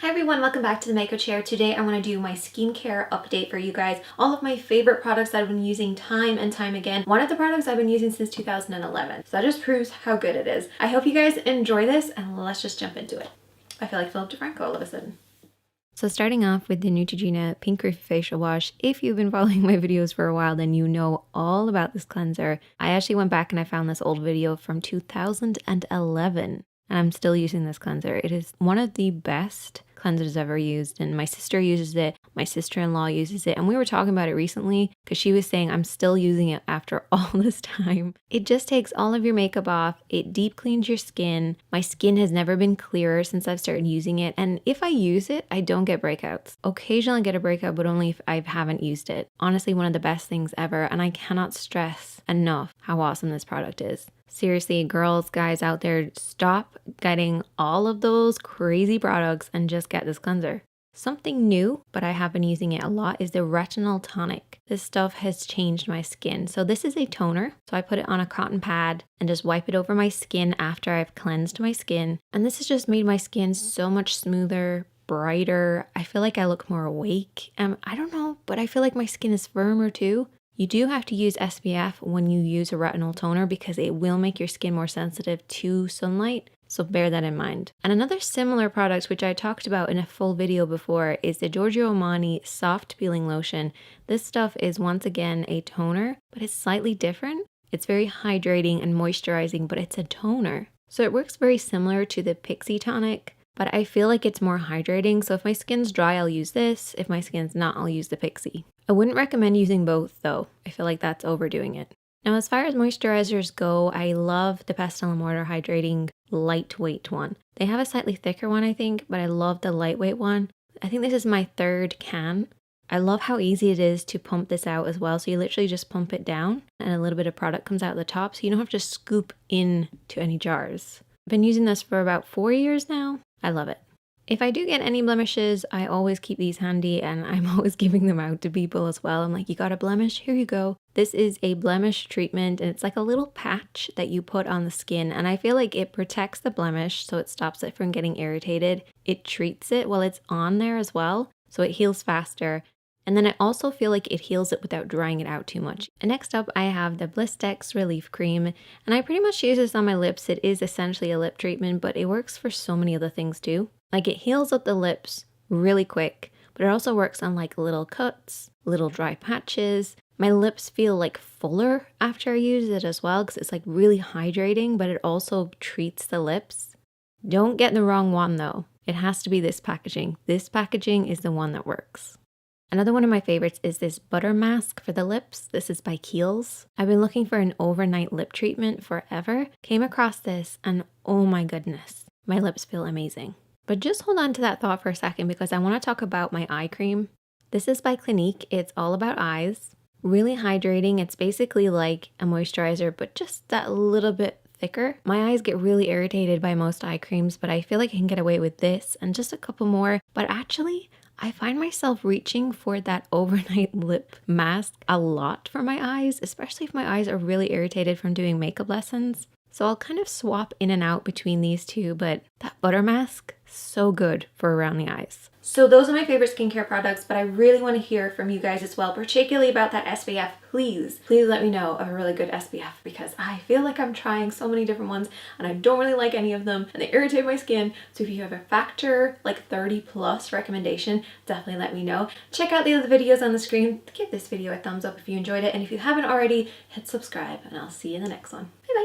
Hi everyone, welcome back to the Makeup Chair. Today I want to do my skincare update for you guys. All of my favorite products that I've been using time and time again. One of the products I've been using since 2011. So that just proves how good it is. I hope you guys enjoy this and let's just jump into it. I feel like Philip DeFranco all of a sudden. So starting off with the Neutrogena Pink Reef Facial Wash. If you've been following my videos for a while, then you know all about this cleanser. I actually went back and I found this old video from 2011. And I'm still using this cleanser. It is one of the best cleansers I've ever used, and my sister uses it, my sister-in-law uses it, and we were talking about it recently because she was saying I'm still using it after all this time. It just takes all of your makeup off, it deep cleans your skin. My skin has never been clearer since I've started using it, and if I use it, I don't get breakouts. Occasionally I get a breakout, but only if I haven't used it. Honestly, one of the best things ever, and I cannot stress enough how awesome this product is. Seriously, girls, guys out there, stop getting all of those crazy products and just get this cleanser. Something new, but I have been using it a lot, is the retinol tonic. This stuff has changed my skin. So this is a toner. So I put it on a cotton pad and just wipe it over my skin after I've cleansed my skin. And this has just made my skin so much smoother, brighter. I feel like I look more awake. I don't know, but I feel like my skin is firmer too. You do have to use SPF when you use a retinol toner because it will make your skin more sensitive to sunlight. So bear that in mind. And another similar product, which I talked about in a full video before, is the Giorgio Armani Soft Peeling Lotion. This stuff is once again a toner, but it's slightly different. It's very hydrating and moisturizing, but it's a toner. So it works very similar to the Pixie Tonic, but I feel like it's more hydrating. So if my skin's dry, I'll use this. If my skin's not, I'll use the Pixie. I wouldn't recommend using both though. I feel like that's overdoing it. Now, as far as moisturizers go, I love the Pastel & Mortar Hydrating Lightweight one. They have a slightly thicker one, I think, but I love the lightweight one. I think this is my third can. I love how easy it is to pump this out as well. So you literally just pump it down and a little bit of product comes out the top. So you don't have to scoop into any jars. I've been using this for about 4 years now. I love it. If I do get any blemishes, I always keep these handy and I'm always giving them out to people as well. I'm like, you got a blemish? Here you go. This is a blemish treatment and it's like a little patch that you put on the skin, and I feel like it protects the blemish so it stops it from getting irritated. It treats it while it's on there as well, so it heals faster. And then I also feel like it heals it without drying it out too much. And next up, I have the Blistex Relief Cream, and I pretty much use this on my lips. It is essentially a lip treatment, but it works for so many other things too. Like it heals up the lips really quick, but it also works on like little cuts, little dry patches. My lips feel like fuller after I use it as well because it's like really hydrating, but it also treats the lips. Don't get the wrong one though. It has to be this packaging. This packaging is the one that works. Another one of my favorites is this butter mask for the lips. This is by Kiehl's. I've been looking for an overnight lip treatment forever. Came across this and oh my goodness, my lips feel amazing. But just hold on to that thought for a second because I want to talk about my eye cream. This is by Clinique. It's all about eyes. Really hydrating. It's basically like a moisturizer, but just that little bit thicker. My eyes get really irritated by most eye creams, but I feel like I can get away with this and just a couple more. But actually, I find myself reaching for that overnight lip mask a lot for my eyes, especially if my eyes are really irritated from doing makeup lessons. So I'll kind of swap in and out between these two, but that butter mask, so good for around the eyes. So those are my favorite skincare products, but I really want to hear from you guys as well, particularly about that SPF. Please let me know of a really good SPF because I feel like I'm trying so many different ones and I don't really like any of them and they irritate my skin. So if you have a factor like 30 plus recommendation, definitely let me know. Check out the other videos on the screen. Give this video a thumbs up if you enjoyed it, and if you haven't already, hit subscribe and I'll see you in the next one. Bye bye.